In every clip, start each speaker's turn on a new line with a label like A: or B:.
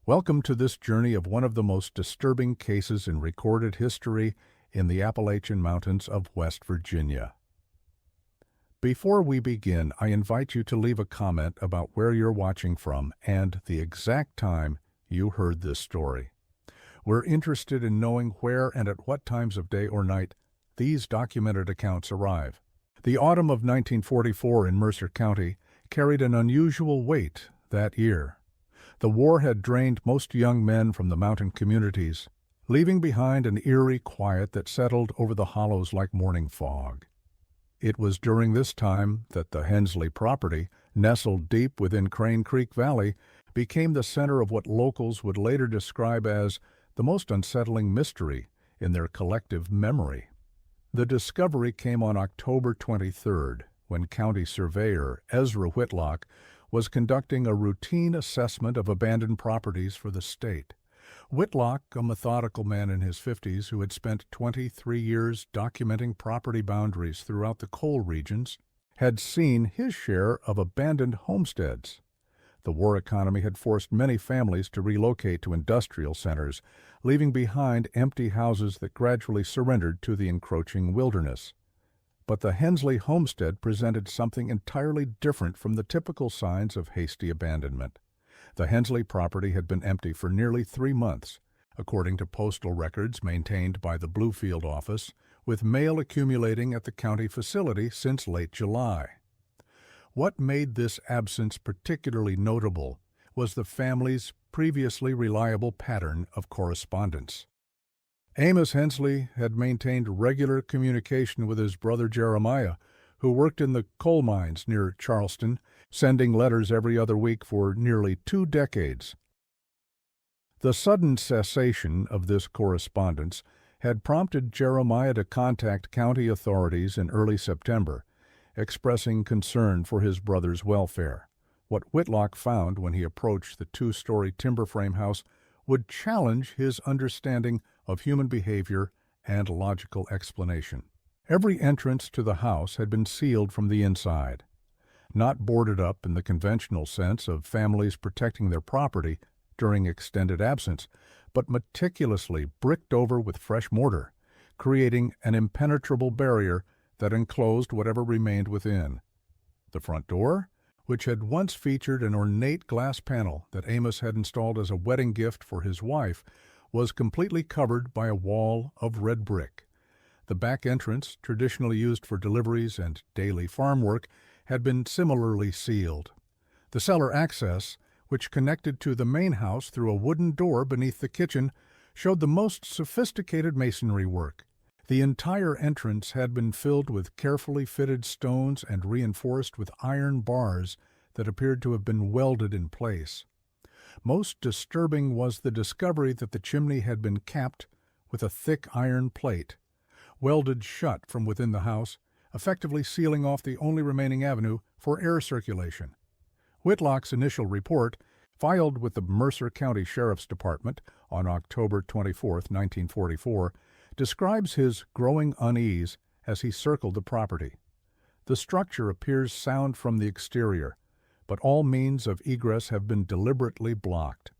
A: Welcome to this journey of one of the most disturbing cases in recorded history in the Appalachian Mountains of West Virginia. Before we begin, I invite you to leave a comment about where you're watching from and the exact time you heard this story. We're interested in knowing where and at what times of day or night these documented accounts arrive. The autumn of 1944 in Mercer County carried an unusual weight that year. The war had drained most young men from the mountain communities, leaving behind an eerie quiet that settled over the hollows like morning fog. It was during this time that the Hensley property, nestled deep within Crane Creek Valley, became the center of what locals would later describe as the most unsettling mystery in their collective memory. The discovery came on October 23rd, when County Surveyor Ezra Whitlock was conducting a routine assessment of abandoned properties for the state. Whitlock, a methodical man in his 50s who had spent 23 years documenting property boundaries throughout the coal regions, had seen his share of abandoned homesteads. The war economy had forced many families to relocate to industrial centers, leaving behind empty houses that gradually surrendered to the encroaching wilderness. But the Hensley homestead presented something entirely different from the typical signs of hasty abandonment. The Hensley property had been empty for nearly 3 months, according to postal records maintained by the Bluefield office, with mail accumulating at the county facility since late July. What made this absence particularly notable was the family's previously reliable pattern of correspondence. Amos Hensley had maintained regular communication with his brother Jeremiah, who worked in the coal mines near Charleston, sending letters every other week for nearly 2 decades. The sudden cessation of this correspondence had prompted Jeremiah to contact county authorities in early September, expressing concern for his brother's welfare. What Whitlock found when he approached the 2-story timber frame house would challenge his understanding of human behavior and logical explanation. Every entrance to the house had been sealed from the inside. Not boarded up in the conventional sense of families protecting their property during extended absence, but meticulously bricked over with fresh mortar, creating an impenetrable barrier that enclosed whatever remained within. The front door, which had once featured an ornate glass panel that Amos had installed as a wedding gift for his wife, was completely covered by a wall of red brick. The back entrance, traditionally used for deliveries and daily farm work, had been similarly sealed. The cellar access, which connected to the main house through a wooden door beneath the kitchen, showed the most sophisticated masonry work. The entire entrance had been filled with carefully fitted stones and reinforced with iron bars that appeared to have been welded in place. Most disturbing was the discovery that the chimney had been capped with a thick iron plate, welded shut from within the house, effectively sealing off the only remaining avenue for air circulation. Whitlock's initial report, filed with the Mercer County Sheriff's Department on October 24, 1944, describes his growing unease as he circled the property. The structure appears sound from the exterior, but all means of egress have been deliberately blocked.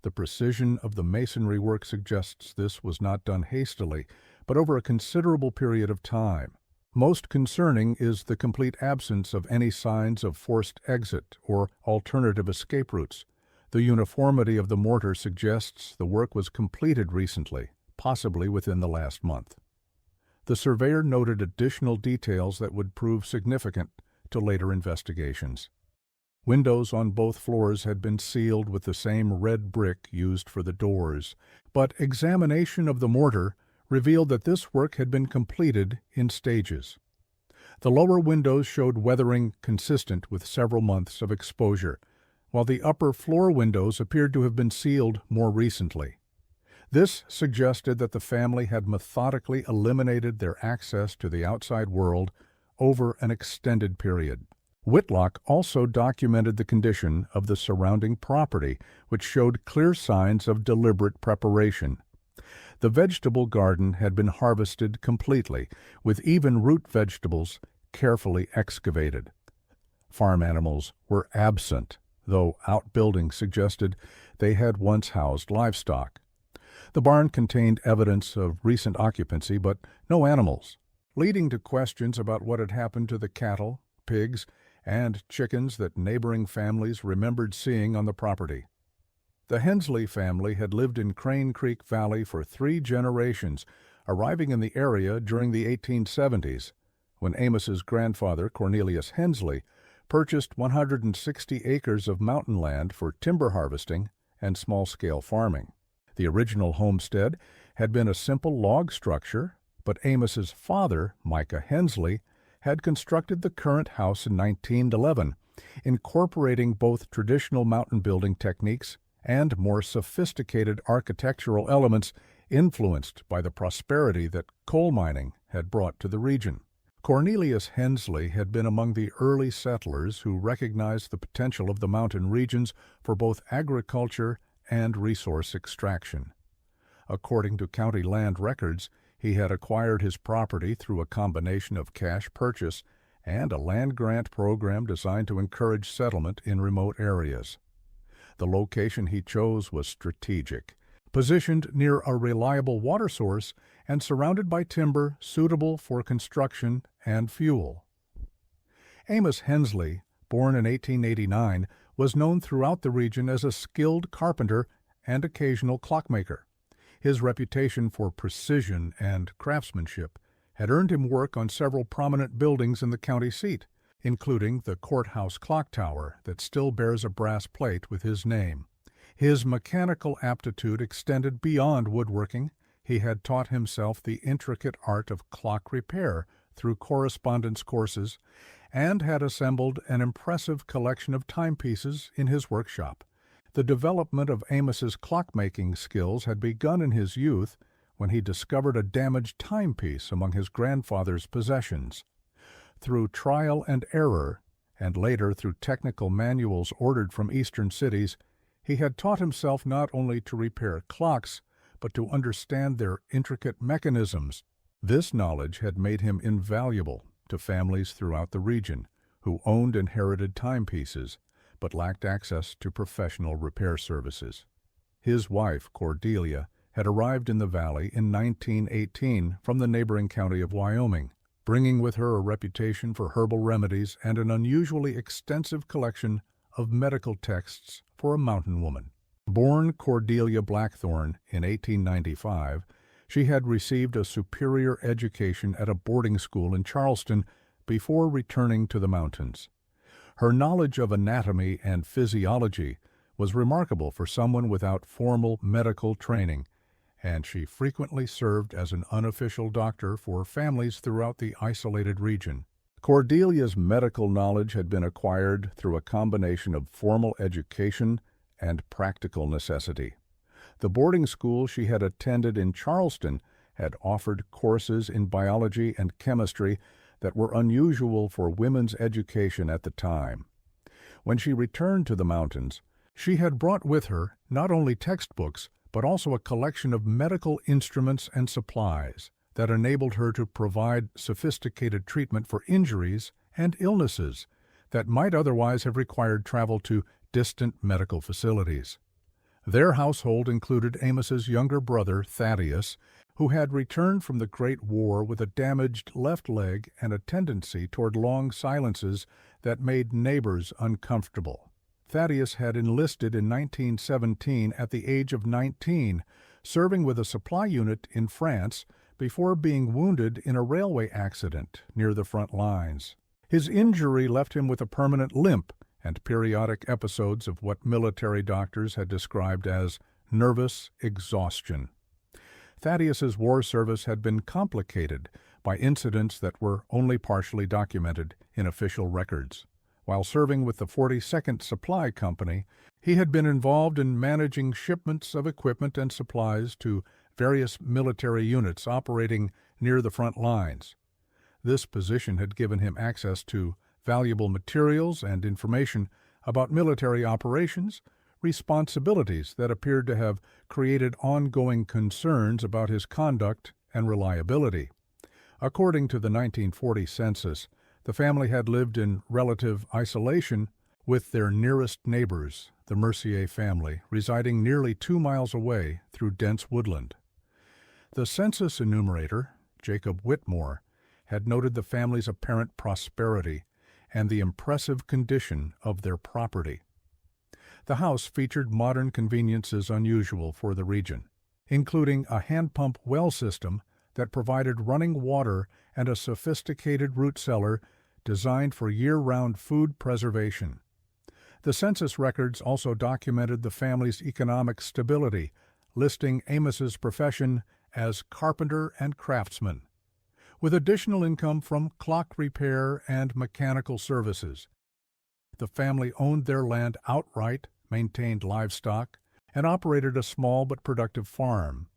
A: The precision of the masonry work suggests this was not done hastily, but over a considerable period of time. Most concerning is the complete absence of any signs of forced exit or alternative escape routes. The uniformity of the mortar suggests the work was completed recently, possibly within the last month. The surveyor noted additional details that would prove significant to later investigations. Windows on both floors had been sealed with the same red brick used for the doors, but examination of the mortar revealed that this work had been completed in stages. The lower windows showed weathering consistent with several months of exposure, while the upper floor windows appeared to have been sealed more recently. This suggested that the family had methodically eliminated their access to the outside world over an extended period. Whitlock also documented the condition of the surrounding property, which showed clear signs of deliberate preparation. The vegetable garden had been harvested completely, with even root vegetables carefully excavated. Farm animals were absent, though outbuildings suggested they had once housed livestock. The barn contained evidence of recent occupancy, but no animals, leading to questions about what had happened to the cattle, pigs, and chickens that neighboring families remembered seeing on the property. The Hensley family had lived in Crane Creek Valley for 3 generations, arriving in the area during the 1870s, when Amos's grandfather, Cornelius Hensley, purchased 160 acres of mountain land for timber harvesting and small-scale farming. The original homestead had been a simple log structure, but Amos's father, Micah Hensley, had constructed the current house in 1911, incorporating both traditional mountain building techniques and more sophisticated architectural elements influenced by the prosperity that coal mining had brought to the region. Cornelius Hensley had been among the early settlers who recognized the potential of the mountain regions for both agriculture and resource extraction. According to county land records, he had acquired his property through a combination of cash purchase and a land grant program designed to encourage settlement in remote areas. The location he chose was strategic, positioned near a reliable water source and surrounded by timber suitable for construction and fuel. Amos Hensley, born in 1889, was known throughout the region as a skilled carpenter and occasional clockmaker. His reputation for precision and craftsmanship had earned him work on several prominent buildings in the county seat, including the courthouse clock tower that still bears a brass plate with his name. His mechanical aptitude extended beyond woodworking. He had taught himself the intricate art of clock repair through correspondence courses and had assembled an impressive collection of timepieces in his workshop. The development of Amos's clockmaking skills had begun in his youth when he discovered a damaged timepiece among his grandfather's possessions. Through trial and error, and later through technical manuals ordered from eastern cities, he had taught himself not only to repair clocks, but to understand their intricate mechanisms. This knowledge had made him invaluable to families throughout the region who owned inherited timepieces, but lacked access to professional repair services. His wife, Cordelia, had arrived in the valley in 1918 from the neighboring county of Wyoming, bringing with her a reputation for herbal remedies and an unusually extensive collection of medical texts for a mountain woman. Born Cordelia Blackthorne in 1895, she had received a superior education at a boarding school in Charleston before returning to the mountains. Her knowledge of anatomy and physiology was remarkable for someone without formal medical training, and she frequently served as an unofficial doctor for families throughout the isolated region. Cordelia's medical knowledge had been acquired through a combination of formal education and practical necessity. The boarding school she had attended in Charleston had offered courses in biology and chemistry that were unusual for women's education at the time. When she returned to the mountains, she had brought with her not only textbooks, but also a collection of medical instruments and supplies that enabled her to provide sophisticated treatment for injuries and illnesses that might otherwise have required travel to distant medical facilities. Their household included Amos's younger brother, Thaddeus, who had returned from the Great War with a damaged left leg and a tendency toward long silences that made neighbors uncomfortable. Thaddeus had enlisted in 1917 at the age of 19, serving with a supply unit in France before being wounded in a railway accident near the front lines. His injury left him with a permanent limp and periodic episodes of what military doctors had described as nervous exhaustion. Thaddeus's war service had been complicated by incidents that were only partially documented in official records. While serving with the 42nd Supply Company, he had been involved in managing shipments of equipment and supplies to various military units operating near the front lines. This position had given him access to valuable materials and information about military operations, responsibilities that appeared to have created ongoing concerns about his conduct and reliability. According to the 1940 census, the family had lived in relative isolation with their nearest neighbors, the Mercier family, residing nearly 2 miles away through dense woodland. The census enumerator, Jacob Whitmore, had noted the family's apparent prosperity and the impressive condition of their property. The house featured modern conveniences unusual for the region, including a hand pump well system that provided running water and a sophisticated root cellar designed for year-round food preservation. The census records also documented the family's economic stability, listing Amos's profession as carpenter and craftsman, with additional income from clock repair and mechanical services. The family owned their land outright, maintained livestock, and operated a small but productive farm.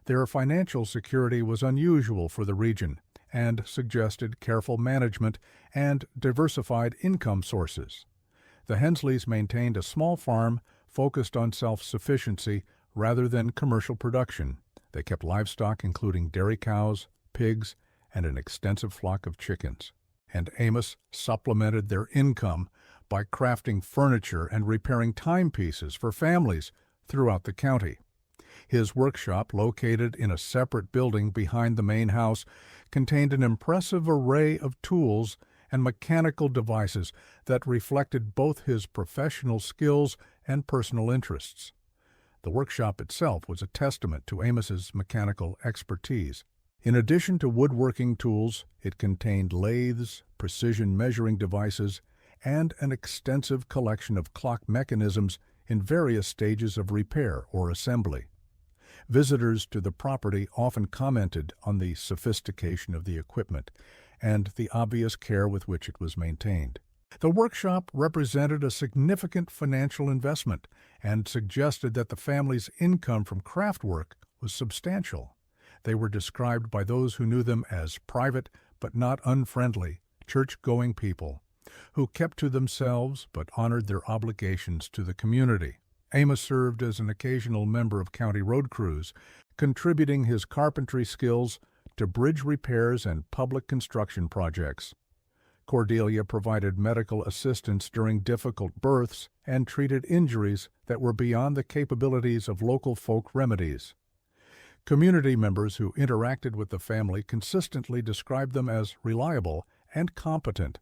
A: Their financial security was unusual for the region and suggested careful management and diversified income sources. The Hensleys maintained a small farm focused on self-sufficiency rather than commercial production. They kept livestock including dairy cows, pigs, and an extensive flock of chickens. And Amos supplemented their income by crafting furniture and repairing timepieces for families throughout the county. His workshop, located in a separate building behind the main house, contained an impressive array of tools and mechanical devices that reflected both his professional skills and personal interests. The workshop itself was a testament to Amos's mechanical expertise. In addition to woodworking tools, it contained lathes, precision measuring devices, and an extensive collection of clock mechanisms in various stages of repair or assembly. Visitors to the property often commented on the sophistication of the equipment and the obvious care with which it was maintained. The workshop represented a significant financial investment and suggested that the family's income from craft work was substantial. They were described by those who knew them as private but not unfriendly, church-going people who kept to themselves but honored their obligations to the community. Amos served as an occasional member of county road crews, contributing his carpentry skills to bridge repairs and public construction projects. Cordelia provided medical assistance during difficult births and treated injuries that were beyond the capabilities of local folk remedies. Community members who interacted with the family consistently described them as reliable and competent,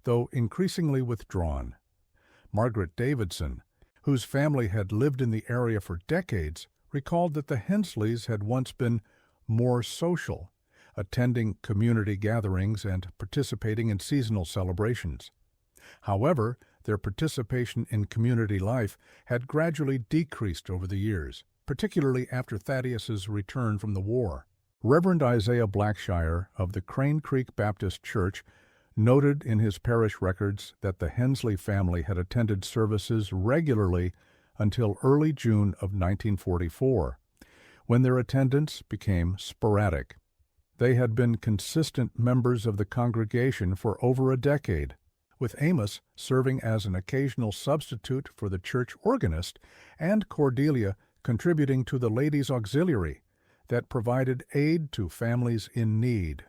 A: though increasingly withdrawn. Margaret Davidson, whose family had lived in the area for decades, recalled that the Hensleys had once been more social, attending community gatherings and participating in seasonal celebrations. However, their participation in community life had gradually decreased over the years, particularly after Thaddeus's return from the war. Reverend Isaiah Blackshire of the Crane Creek Baptist Church noted in his parish records that the Hensley family had attended services regularly until early June of 1944, when their attendance became sporadic. They had been consistent members of the congregation for over a decade, with Amos serving as an occasional substitute for the church organist and Cordelia contributing to the ladies' auxiliary that provided aid to families in need.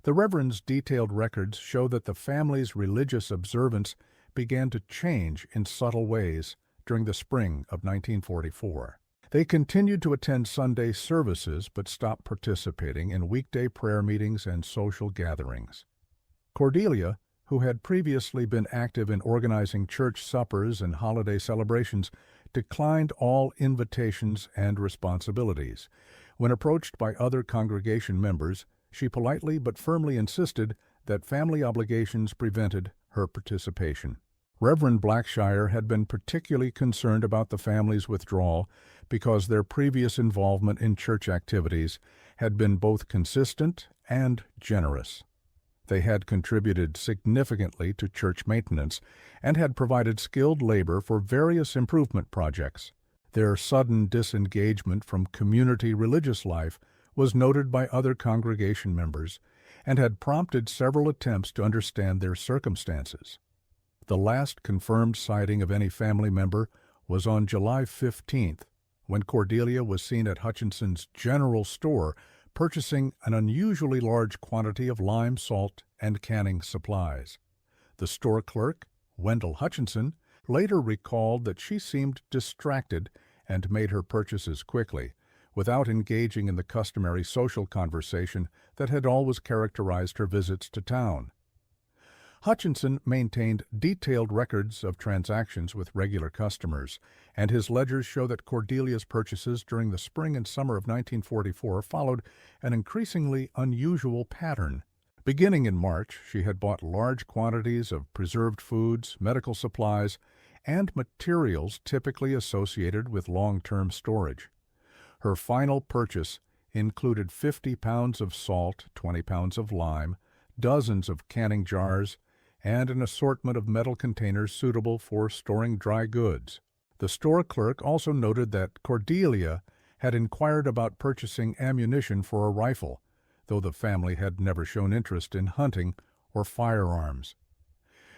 A: The Reverend's detailed records show that the family's religious observance began to change in subtle ways during the spring of 1944. They continued to attend Sunday services but stopped participating in weekday prayer meetings and social gatherings. Cordelia, who had previously been active in organizing church suppers and holiday celebrations, declined all invitations and responsibilities. When approached by other congregation members, she politely but firmly insisted that family obligations prevented her participation. Reverend Blackshire had been particularly concerned about the family's withdrawal because their previous involvement in church activities had been both consistent and generous. They had contributed significantly to church maintenance and had provided skilled labor for various improvement projects. Their sudden disengagement from community religious life was noted by other congregation members and had prompted several attempts to understand their circumstances. The last confirmed sighting of any family member was on July 15th, when Cordelia was seen at Hutchinson's General Store purchasing an unusually large quantity of lime, salt, and canning supplies. The store clerk, Wendell Hutchinson later recalled that she seemed distracted and made her purchases quickly, without engaging in the customary social conversation that had always characterized her visits to town. Hutchinson maintained detailed records of transactions with regular customers, and his ledgers show that Cordelia's purchases during the spring and summer of 1944 followed an increasingly unusual pattern. Beginning in March, she had bought large quantities of preserved foods, medical supplies, and materials typically associated with long-term storage. Her final purchase included 50 pounds of salt, 20 pounds of lime, dozens of canning jars, and an assortment of metal containers suitable for storing dry goods. The store clerk also noted that Cordelia had inquired about purchasing ammunition for a rifle, though the family had never shown interest in hunting or firearms.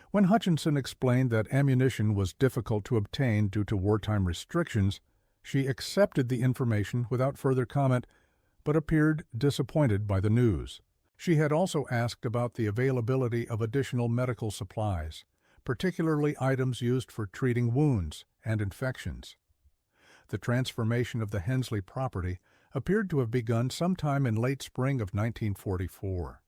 A: When Hutchinson explained that ammunition was difficult to obtain due to wartime restrictions, she accepted the information without further comment, but appeared disappointed by the news. She had also asked about the availability of additional medical supplies, particularly items used for treating wounds and infections. The transformation of the Hensley property appeared to have begun sometime in late spring of 1944.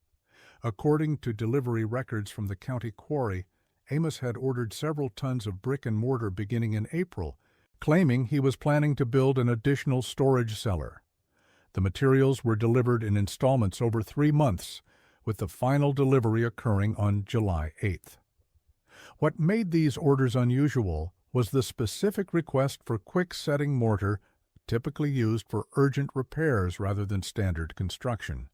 A: According to delivery records from the county quarry, Amos had ordered several tons of brick and mortar beginning in April, claiming he was planning to build an additional storage cellar. The materials were delivered in installments over 3 months, with the final delivery occurring on July 8th. What made these orders unusual was the specific request for quick-setting mortar, typically used for urgent repairs rather than standard construction.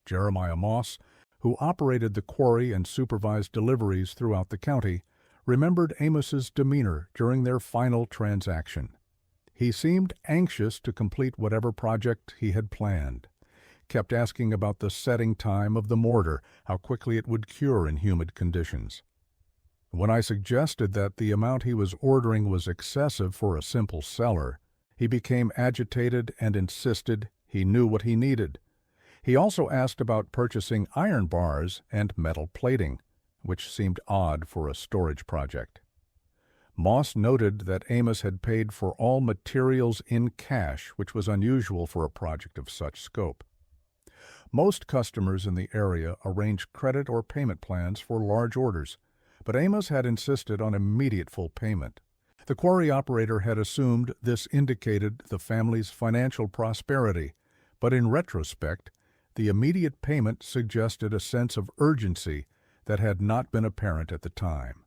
A: Jeremiah Moss, who operated the quarry and supervised deliveries throughout the county, remembered Amos's demeanor during their final transaction. He seemed anxious to complete whatever project he had planned, kept asking about the setting time of the mortar, how quickly it would cure in humid conditions. When I suggested that the amount he was ordering was excessive for a simple cellar, he became agitated and insisted he knew what he needed. He also asked about purchasing iron bars and metal plating, which seemed odd for a storage project. Moss noted that Amos had paid for all materials in cash, which was unusual for a project of such scope. Most customers in the area arranged credit or payment plans for large orders, but Amos had insisted on immediate full payment. The quarry operator had assumed this indicated the family's financial prosperity, but in retrospect, the immediate payment suggested a sense of urgency that had not been apparent at the time.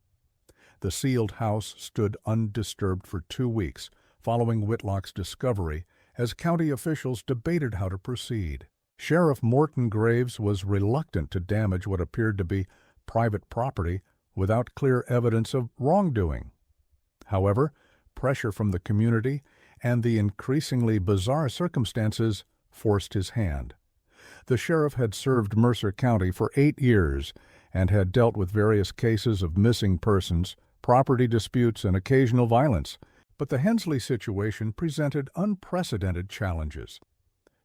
A: The sealed house stood undisturbed for 2 weeks following Whitlock's discovery as county officials debated how to proceed. Sheriff Morton Graves was reluctant to damage what appeared to be private property without clear evidence of wrongdoing. However, pressure from the community and the increasingly bizarre circumstances forced his hand. The sheriff had served Mercer County for 8 years and had dealt with various cases of missing persons, property disputes, and occasional violence, but the Hensley situation presented unprecedented challenges.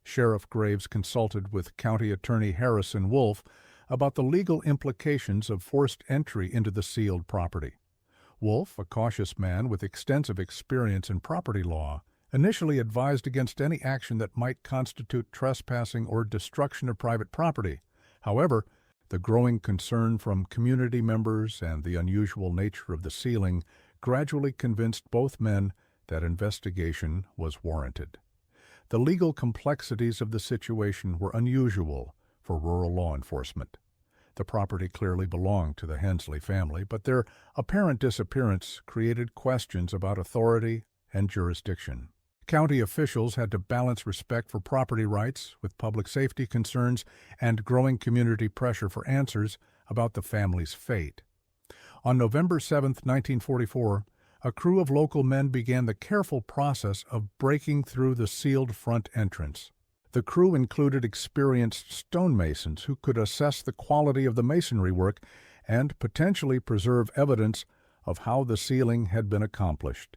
A: Sheriff Graves consulted with County Attorney Harrison Wolf about the legal implications of forced entry into the sealed property. Wolf, a cautious man with extensive experience in property law, initially advised against any action that might constitute trespassing or destruction of private property. However, the growing concern from community members and the unusual nature of the sealing gradually convinced both men that investigation was warranted. The legal complexities of the situation were unusual for rural law enforcement. The property clearly belonged to the Hensley family, but their apparent disappearance created questions about authority and jurisdiction. County officials had to balance respect for property rights with public safety concerns and growing community pressure for answers about the family's fate. On November 7, 1944, a crew of local men began the careful process of breaking through the sealed front entrance. The crew included experienced stonemasons who could assess the quality of the masonry work and potentially preserve evidence of how the sealing had been accomplished.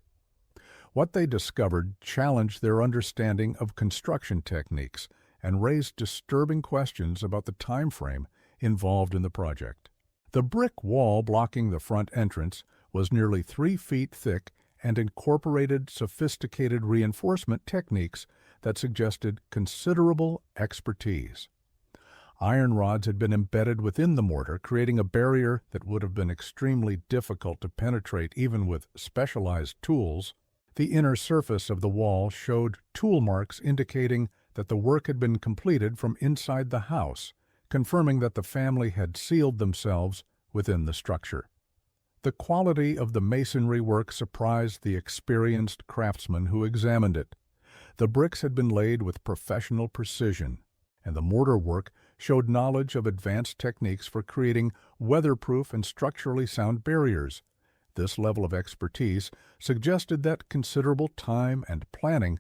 A: What they discovered challenged their understanding of construction techniques and raised disturbing questions about the time frame involved in the project. The brick wall blocking the front entrance was nearly 3 feet thick and incorporated sophisticated reinforcement techniques that suggested considerable expertise. Iron rods had been embedded within the mortar, creating a barrier that would have been extremely difficult to penetrate even with specialized tools. The inner surface of the wall showed tool marks indicating that the work had been completed from inside the house, confirming that the family had sealed themselves within the structure. The quality of the masonry work surprised the experienced craftsman who examined it. The bricks had been laid with professional precision, and the mortar work showed knowledge of advanced techniques for creating weatherproof and structurally sound barriers. This level of expertise suggested that considerable time and planning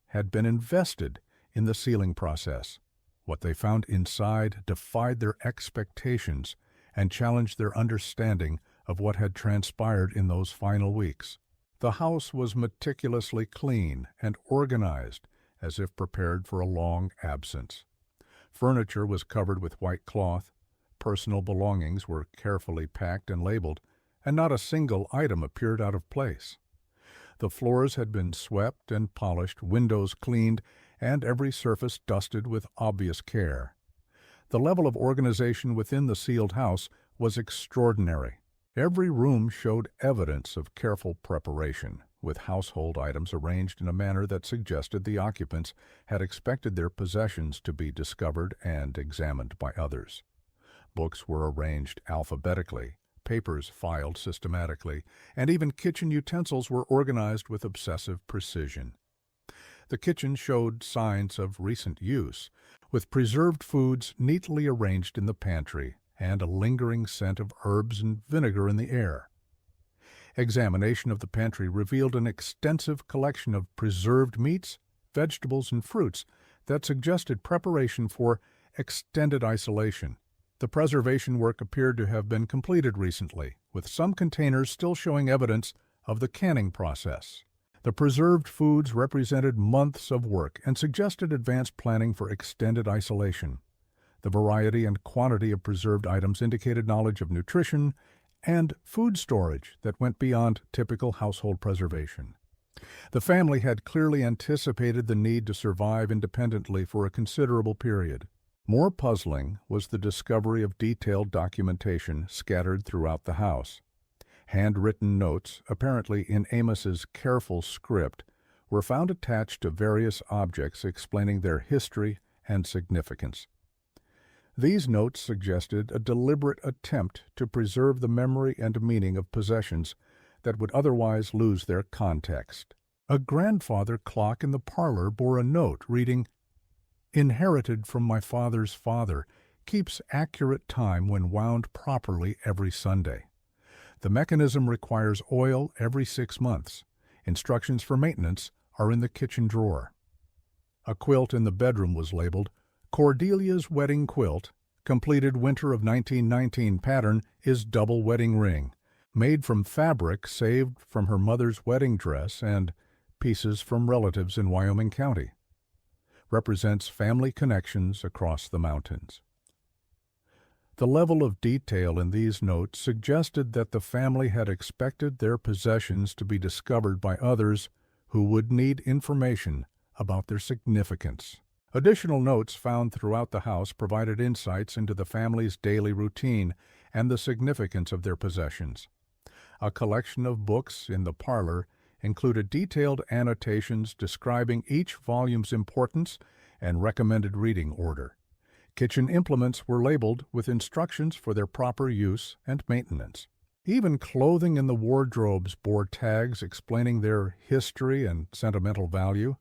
A: had been invested in the sealing process. What they found inside defied their expectations and challenged their understanding of what had transpired in those final weeks. The house was meticulously clean and organized, as if prepared for a long absence. Furniture was covered with white cloth, personal belongings were carefully packed and labeled, and not a single item appeared out of place. The floors had been swept and polished, windows cleaned, and every surface dusted with obvious care. The level of organization within the sealed house was extraordinary. Every room showed evidence of careful preparation, with household items arranged in a manner that suggested the occupants had expected their possessions to be discovered and examined by others. Books were arranged alphabetically, papers filed systematically, and even kitchen utensils were organized with obsessive precision. The kitchen showed signs of recent use, with preserved foods neatly arranged in the pantry and a lingering scent of herbs and vinegar in the air. Examination of the pantry revealed an extensive collection of preserved meats, vegetables, and fruits that suggested preparation for extended isolation. The preservation work appeared to have been completed recently, with some containers still showing evidence of the canning process. The preserved foods represented months of work and suggested advanced planning for extended isolation. The variety and quantity of preserved items indicated knowledge of nutrition and food storage that went beyond typical household preservation. The family had clearly anticipated the need to survive independently for a considerable period. More puzzling was the discovery of detailed documentation scattered throughout the house. Handwritten notes, apparently in Amos's careful script, were found attached to various objects explaining their history and significance. These notes suggested a deliberate attempt to preserve the memory and meaning of possessions that would otherwise lose their context. A grandfather clock in the parlor bore a note reading, "Inherited from my father's father, keeps accurate time when wound properly every Sunday. The mechanism requires oil every 6 months. Instructions for maintenance are in the kitchen drawer." A quilt in the bedroom was labeled, "Cordelia's Wedding Quilt, completed winter of 1919 pattern is double wedding ring, made from fabric saved from her mother's wedding dress and pieces from relatives in Wyoming County. Represents family connections across the mountains." The level of detail in these notes suggested that the family had expected their possessions to be discovered by others who would need information about their significance. Additional notes found throughout the house provided insights into the family's daily routine and the significance of their possessions. A collection of books in the parlor included detailed annotations describing each volume's importance and recommended reading order. Kitchen implements were labeled with instructions for their proper use and maintenance. Even clothing in the wardrobes bore tags explaining their history and sentimental value.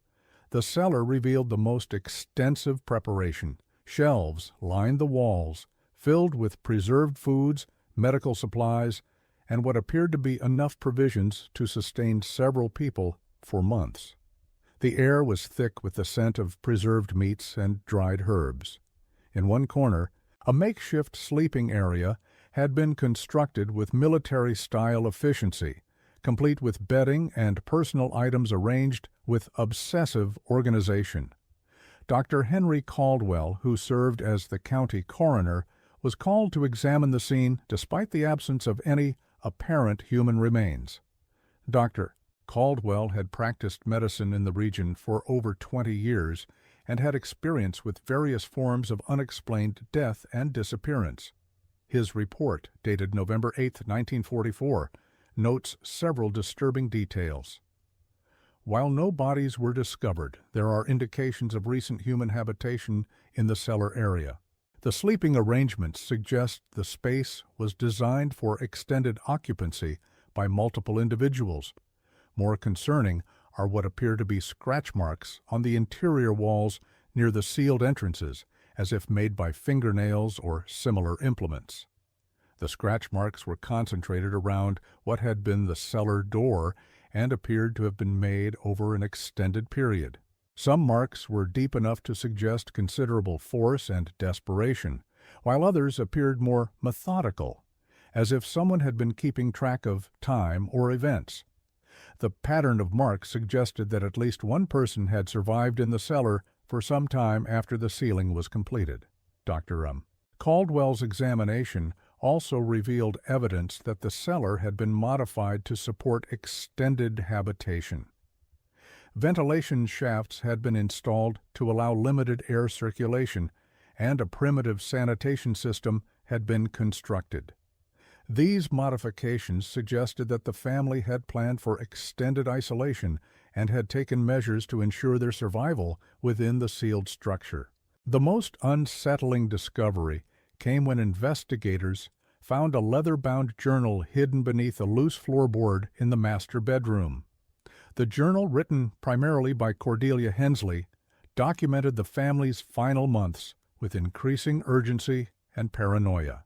A: The cellar revealed the most extensive preparation. Shelves lined the walls, filled with preserved foods, medical supplies, and what appeared to be enough provisions to sustain several people for months. The air was thick with the scent of preserved meats and dried herbs. In one corner, a makeshift sleeping area had been constructed with military-style efficiency, complete with bedding and personal items arranged with obsessive organization. Dr. Henry Caldwell, who served as the county coroner, was called to examine the scene despite the absence of any apparent human remains. Dr. Caldwell had practiced medicine in the region for over 20 years and had experience with various forms of unexplained death and disappearance. His report, dated November 8, 1944, notes several disturbing details. While no bodies were discovered, there are indications of recent human habitation in the cellar area. The sleeping arrangements suggest the space was designed for extended occupancy by multiple individuals. More concerning are what appear to be scratch marks on the interior walls near the sealed entrances, as if made by fingernails or similar implements. The scratch marks were concentrated around what had been the cellar door and appeared to have been made over an extended period. Some marks were deep enough to suggest considerable force and desperation, while others appeared more methodical, as if someone had been keeping track of time or events. The pattern of marks suggested that at least one person had survived in the cellar for some time after the sealing was completed. Dr. Caldwell's examination also revealed evidence that the cellar had been modified to support extended habitation. Ventilation shafts had been installed to allow limited air circulation, and a primitive sanitation system had been constructed. These modifications suggested that the family had planned for extended isolation and had taken measures to ensure their survival within the sealed structure. The most unsettling discovery came when investigators found a leather-bound journal hidden beneath a loose floorboard in the master bedroom. The journal, written primarily by Cordelia Hensley, documented the family's final months with increasing urgency and paranoia.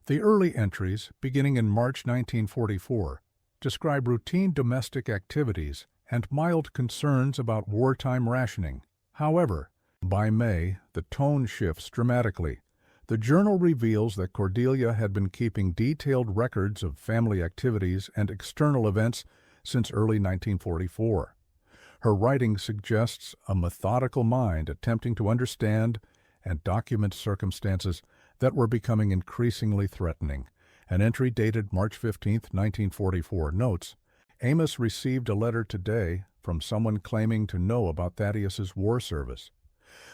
A: The early entries, beginning in March 1944, describe routine domestic activities and mild concerns about wartime rationing. However, by May, the tone shifts dramatically. The journal reveals that Cordelia had been keeping detailed records of family activities and external events since early 1944. Her writing suggests a methodical mind attempting to understand and document circumstances that were becoming increasingly threatening. An entry dated March 15, 1944, notes, Amos received a letter today from someone claiming to know about Thaddeus's war service.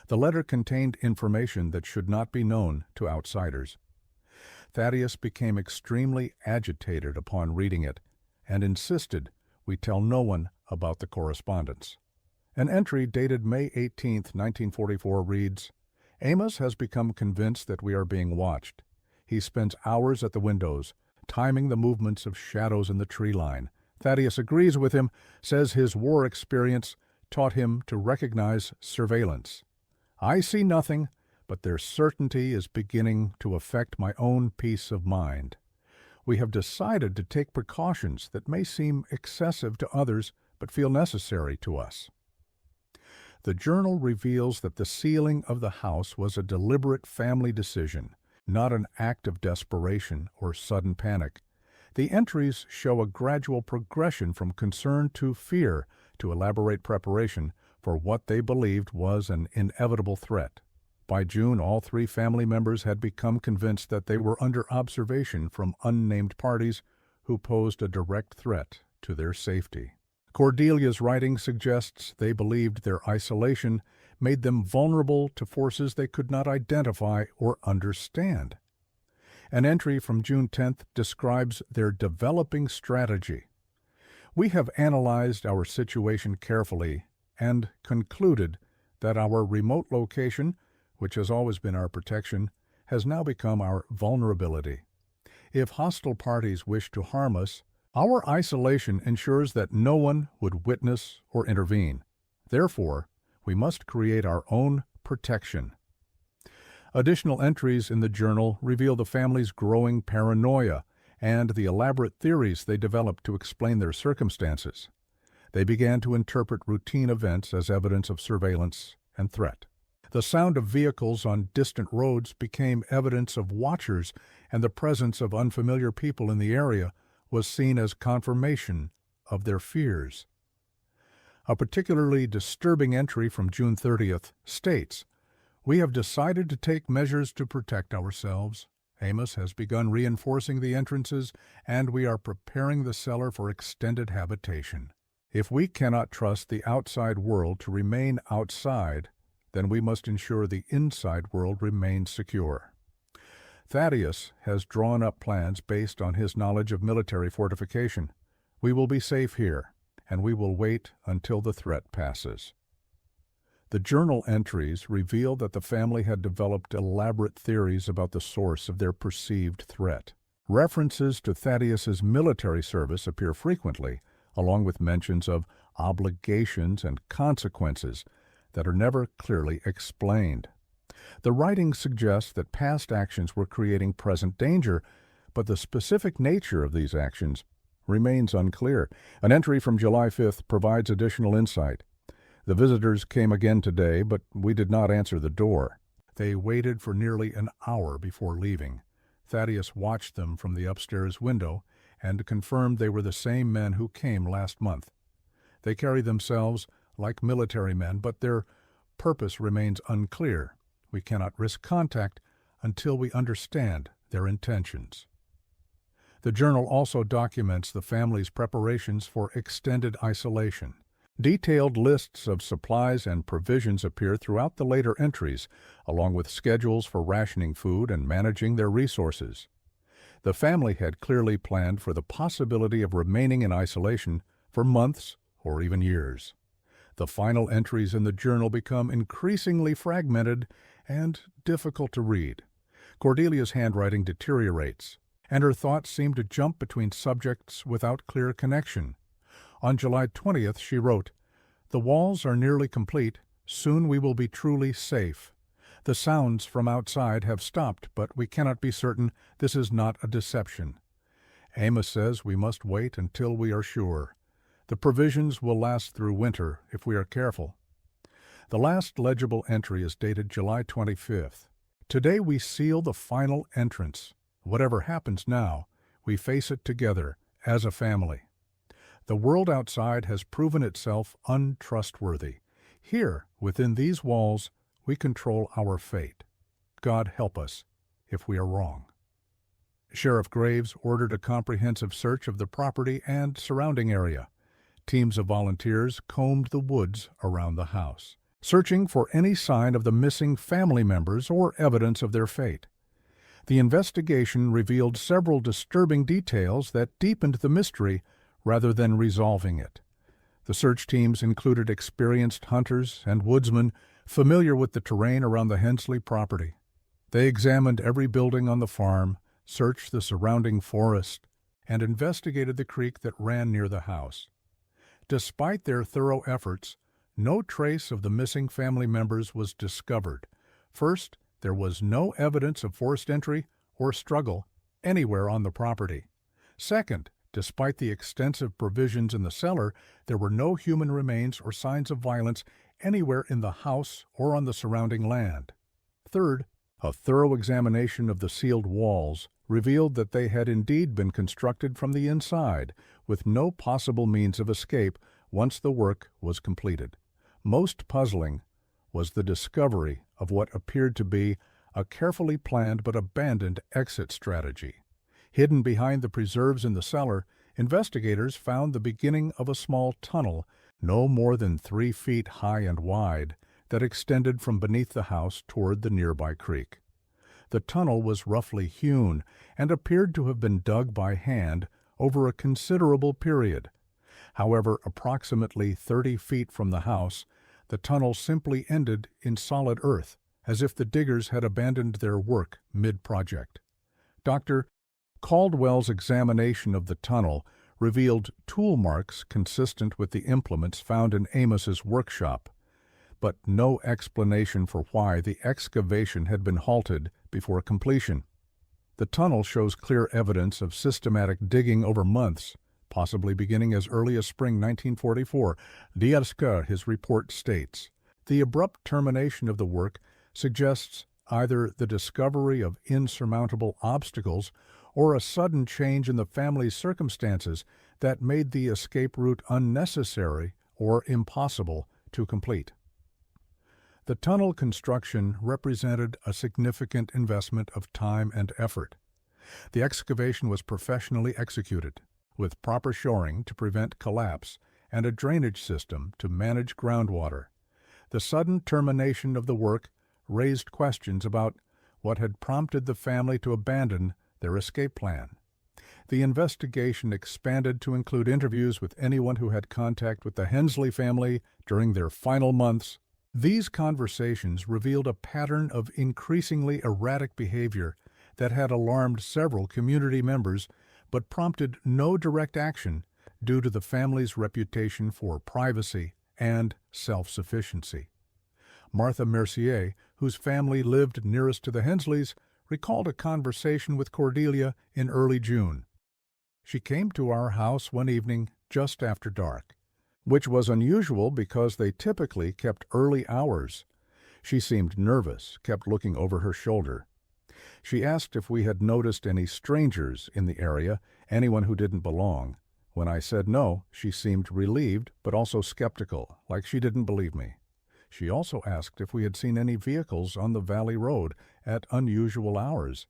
A: The letter contained information that should not be known to outsiders. Thaddeus became extremely agitated upon reading it and insisted we tell no one about the correspondence. An entry dated May 18, 1944 reads, Amos has become convinced that we are being watched. He spends hours at the windows, timing the movements of shadows in the tree line. Thaddeus agrees with him, says his war experience taught him to recognize surveillance. I see nothing, but their certainty is beginning to affect my own peace of mind. We have decided to take precautions that may seem excessive to others but feel necessary to us. The journal reveals that the sealing of the house was a deliberate family decision, not an act of desperation or sudden panic. The entries show a gradual progression from concern to fear to elaborate preparation for what they believed was an inevitable threat. By June, all three family members had become convinced that they were under observation from unnamed parties who posed a direct threat to their safety. Cordelia's writing suggests they believed their isolation made them vulnerable to forces they could not identify or understand. An entry from June 10th describes their developing strategy. We have analyzed our situation carefully and concluded that our remote location, which has always been our protection, has now become our vulnerability. If hostile parties wish to harm us, our isolation ensures that no one would witness or intervene. Therefore, we must create our own protection. Additional entries in the journal reveal the family's growing paranoia and the elaborate theories they developed to explain their circumstances. They began to interpret routine events as evidence of surveillance and threat. The sound of vehicles on distant roads became evidence of watchers, and the presence of unfamiliar people in the area was seen as confirmation of their fears. A particularly disturbing entry from June 30th states, "We have decided to take measures to protect ourselves Amos has begun reinforcing the entrances, and we are preparing the cellar for extended habitation. If we cannot trust the outside world to remain outside, then we must ensure the inside world remains secure. Thaddeus has drawn up plans based on his knowledge of military fortification. We will be safe here, and we will wait until the threat passes. The journal entries reveal that the family had developed elaborate theories about the source of their perceived threat. References to Thaddeus's military service appear frequently, along with mentions of obligations and consequences that are never clearly explained. The writing suggests that past actions were creating present danger, but the specific nature of these actions remains unclear. An entry from July 5th provides additional insight. The visitors came again today, but we did not answer the door. They waited for nearly an hour before leaving. Thaddeus watched them from the upstairs window and confirmed they were the same men who came last month. They carry themselves like military men, but their purpose remains unclear. We cannot risk contact until we understand their intentions. The journal also documents the family's preparations for extended isolation. Detailed lists of supplies and provisions appear throughout the later entries, along with schedules for rationing food and managing their resources. The family had clearly planned for the possibility of remaining in isolation for months or even years. The final entries in the journal become increasingly fragmented and difficult to read. Cordelia's handwriting deteriorates, and her thoughts seem to jump between subjects without clear connection. On July 20th, she wrote, "The walls are nearly complete. Soon we will be truly safe. The sounds from outside have stopped, but we cannot be certain this is not a deception. Amos says we must wait until we are sure. The provisions will last through winter if we are careful." The last legible entry is dated July 25th. "Today we seal the final entrance. Whatever happens now, we face it together as a family. The world outside has proven itself untrustworthy. Here, within these walls, we control our fate. God help us if we are wrong." Sheriff Graves ordered a comprehensive search of the property and surrounding area. Teams of volunteers combed the woods around the house, searching for any sign of the missing family members or evidence of their fate. The investigation revealed several disturbing details that deepened the mystery rather than resolving it. The search teams included experienced hunters and woodsmen familiar with the terrain around the Hensley property. They examined every building on the farm, searched the surrounding forest, and investigated the creek that ran near the house. Despite their thorough efforts, no trace of the missing family members was discovered. First, there was no evidence of forced entry or struggle anywhere on the property. Second, despite the extensive provisions in the cellar, there were no human remains or signs of violence anywhere in the house or on the surrounding land. Third, a thorough examination of the sealed walls revealed that they had indeed been constructed from the inside, with no possible means of escape once the work was completed. Most puzzling was the discovery of what appeared to be a carefully planned but abandoned exit strategy. Hidden behind the preserves in the cellar, investigators found the beginning of a small tunnel, no more than 3 feet high and wide, that extended from beneath the house toward the nearby creek. The tunnel was roughly hewn and appeared to have been dug by hand over a considerable period. However, approximately 30 feet from the house, the tunnel simply ended in solid earth, as if the diggers had abandoned their work mid-project. Dr. Caldwell's examination of the tunnel revealed tool marks consistent with the implements found in Amos's workshop, but no explanation for why the excavation had been halted before completion. The tunnel shows clear evidence of systematic digging over months, possibly beginning as early as spring 1944, Diazker, his report states. The abrupt termination of the work suggests either the discovery of insurmountable obstacles or a sudden change in the family's circumstances that made the escape route unnecessary or impossible to complete. The tunnel construction represented a significant investment of time and effort. The excavation was professionally executed, with proper shoring to prevent collapse and a drainage system to manage groundwater. The sudden termination of the work raised questions about what had prompted the family to abandon their escape plan. The investigation expanded to include interviews with anyone who had contact with the Hensley family during their final months. These conversations revealed a pattern of increasingly erratic behavior that had alarmed several community members but prompted no direct action due to the family's reputation for privacy and self-sufficiency. Martha Mercier, whose family lived nearest to the Hensleys, recalled a conversation with Cordelia in early June. She came to our house one evening just after dark, which was unusual because they typically kept early hours. She seemed nervous, kept looking over her shoulder. She asked if we had noticed any strangers in the area, anyone who didn't belong. When I said no, she seemed relieved but also skeptical, like she didn't believe me. She also asked if we had seen any vehicles on the Valley Road at unusual hours.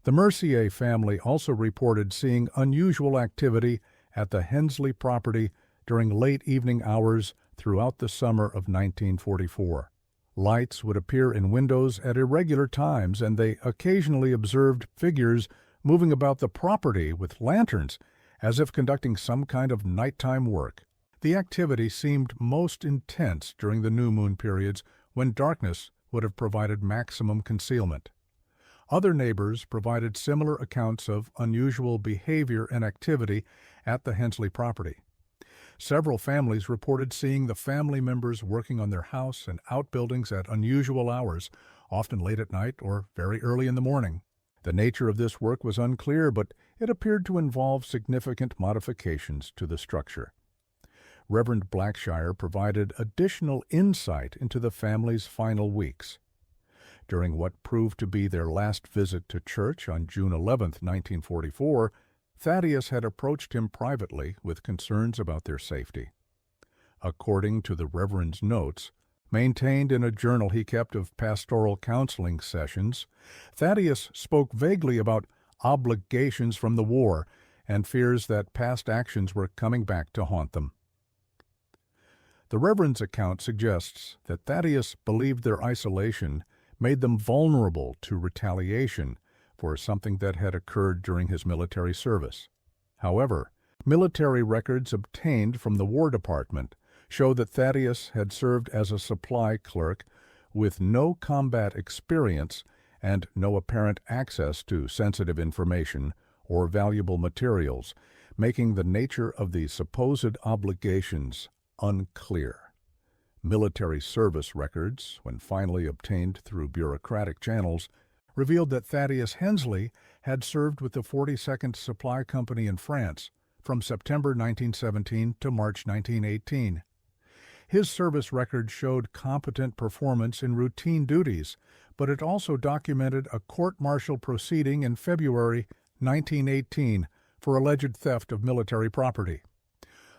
A: The Mercier family also reported seeing unusual activity at the Hensley property during late evening hours throughout the summer of 1944. Lights would appear in windows at irregular times, and they occasionally observed figures moving about the property with lanterns, as if conducting some kind of nighttime work. The activity seemed most intense during the new moon periods, when darkness would have provided maximum concealment. Other neighbors provided similar accounts of unusual behavior and activity at the Hensley property. Several families reported seeing the family members working on their house and outbuildings at unusual hours, often late at night or very early in the morning. The nature of this work was unclear, but it appeared to involve significant modifications to the structure. Reverend Blackshire provided additional insight into the family's final weeks. During what proved to be their last visit to church on June 11, 1944, Thaddeus had approached him privately with concerns about their safety. According to the Reverend's notes, maintained in a journal he kept of pastoral counseling sessions, Thaddeus spoke vaguely about obligations from the war and fears that past actions were coming back to haunt them. The Reverend's account suggests that Thaddeus believed their isolation made them vulnerable to retaliation for something that had occurred during his military service. However, military records obtained from the War Department show that Thaddeus had served as a supply clerk with no combat experience and no apparent access to sensitive information or valuable materials, making the nature of the supposed obligations unclear. Military service records, when finally obtained through bureaucratic channels, revealed that Thaddeus Hensley had served with the 42nd Supply Company in France from September 1917 to March 1918. His service record showed competent performance in routine duties, but it also documented a court-martial proceeding in February 1918 for alleged theft of military property.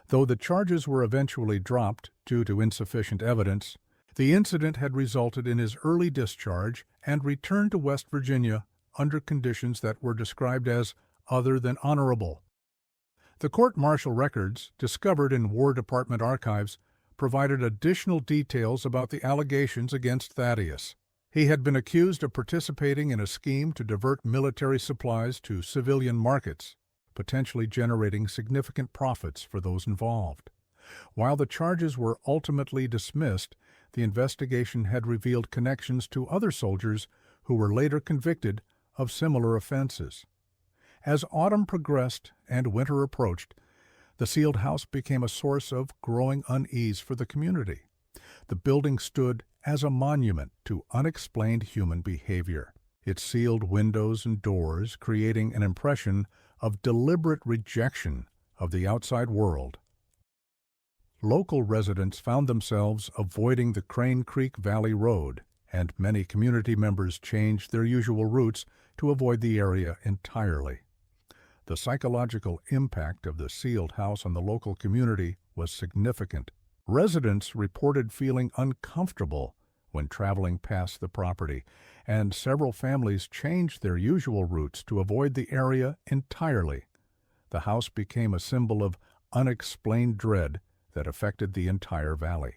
A: Though the charges were eventually dropped due to insufficient evidence, the incident had resulted in his early discharge and return to West Virginia under conditions that were described as other than honorable. The court-martial records, discovered in War Department archives, provided additional details about the allegations against Thaddeus. He had been accused of participating in a scheme to divert military supplies to civilian markets, potentially generating significant profits for those involved. While the charges were ultimately dismissed, the investigation had revealed connections to other soldiers who were later convicted of similar offenses. As autumn progressed and winter approached, the sealed house became a source of growing unease for the community. The building stood as a monument to unexplained human behavior, its sealed windows and doors creating an impression of deliberate rejection of the outside world. Local residents found themselves avoiding the Crane Creek Valley Road, and many community members changed their usual routes to avoid the area entirely. The psychological impact of the sealed house on the local community was significant. Residents reported feeling uncomfortable when traveling past the property, and several families changed their usual routes to avoid the area entirely. The house became a symbol of unexplained dread that affected the entire valley.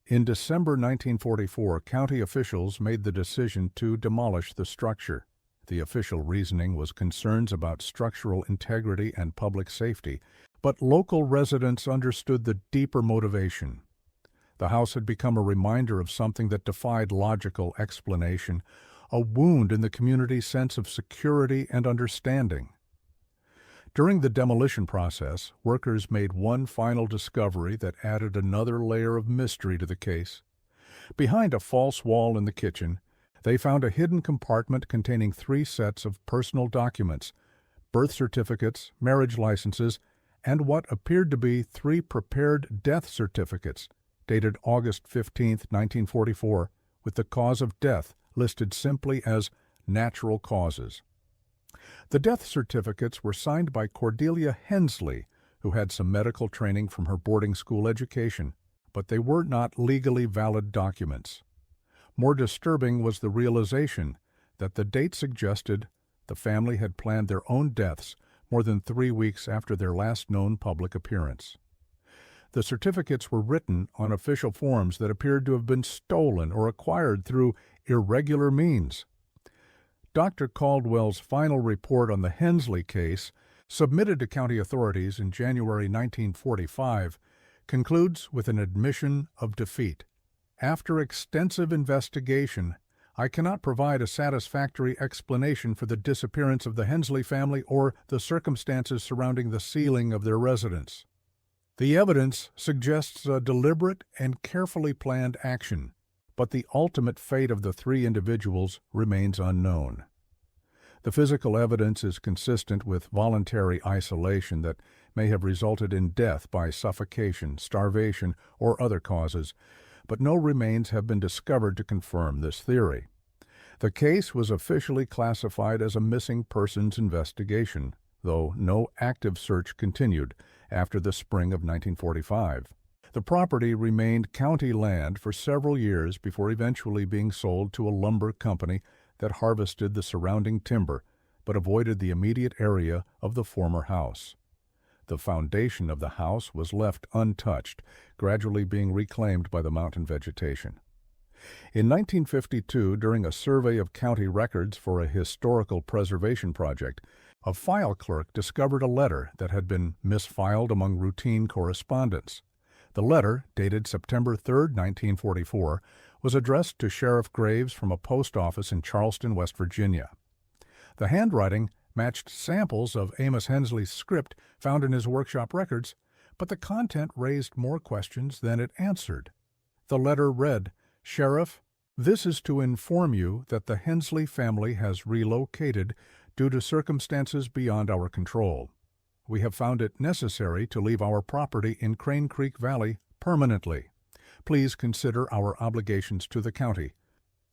A: In December 1944, county officials made the decision to demolish the structure. The official reasoning was concerns about structural integrity and public safety, but local residents understood the deeper motivation. The house had become a reminder of something that defied logical explanation, a wound in the community's sense of security and understanding. During the demolition process, workers made one final discovery that added another layer of mystery to the case. Behind a false wall in the kitchen, they found a hidden compartment containing 3 sets of personal documents, birth certificates, marriage licenses, and what appeared to be 3 prepared death certificates, dated August 15, 1944, with the cause of death listed simply as natural causes. The death certificates were signed by Cordelia Hensley, who had some medical training from her boarding school education, but they were not legally valid documents. More disturbing was the realization that the date suggested the family had planned their own deaths more than 3 weeks after their last known public appearance. The certificates were written on official forms that appeared to have been stolen or acquired through irregular means. Dr. Caldwell's final report on the Hensley case, submitted to county authorities in January 1945, concludes with an admission of defeat. After extensive investigation, I cannot provide a satisfactory explanation for the disappearance of the Hensley family or the circumstances surrounding the sealing of their residence. The evidence suggests a deliberate and carefully planned action, but the ultimate fate of the 3 individuals remains unknown. The physical evidence is consistent with voluntary isolation that may have resulted in death by suffocation, starvation, or other causes, but no remains have been discovered to confirm this theory. The case was officially classified as a missing persons investigation, though no active search continued after the spring of 1945. The property remained county land for several years before eventually being sold to a lumber company that harvested the surrounding timber but avoided the immediate area of the former house. The foundation of the house was left untouched, gradually being reclaimed by the mountain vegetation. In 1952, during a survey of county records for a historical preservation project, a file clerk discovered a letter that had been misfiled among routine correspondence. The letter, dated September 3, 1944, was addressed to Sheriff Graves from a post office in Charleston, West Virginia. The handwriting matched samples of Amos Hensley's script found in his workshop records, but the content raised more questions than it answered. The letter read, "Sheriff, this is to inform you that the Hensley family has relocated due to circumstances beyond our control. We have found it necessary to leave our property in Crane Creek Valley permanently. Please consider our obligations to the county.